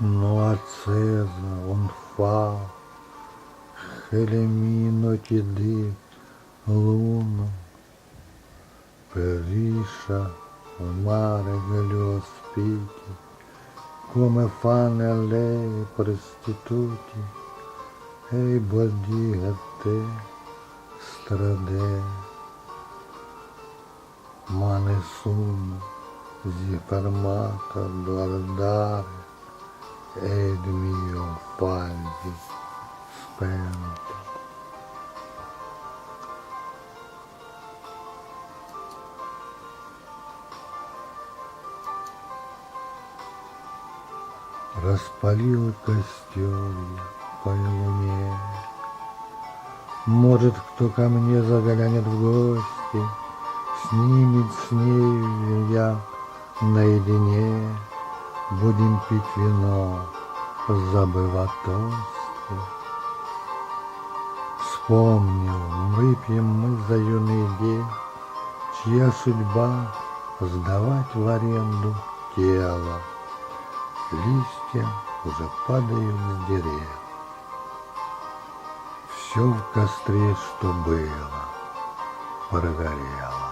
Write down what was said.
Ну а Цеза, он фал, Хелемино tiди луну, perisce al mare degli ospiti, come fanno a lei prostituti, e i bordi a te strade, ma nessuno si è fermato a guardare ed mio paldi spento. Распалил костер по луне. Может, кто ко мне заглянет в гости, снимет с нею я наедине, будем пить вино, забыв о тосте. Вспомнил, выпьем мы за юный день, чья судьба сдавать в аренду тело. Листья уже падают с дерев. Все в костре, что было, прогорело.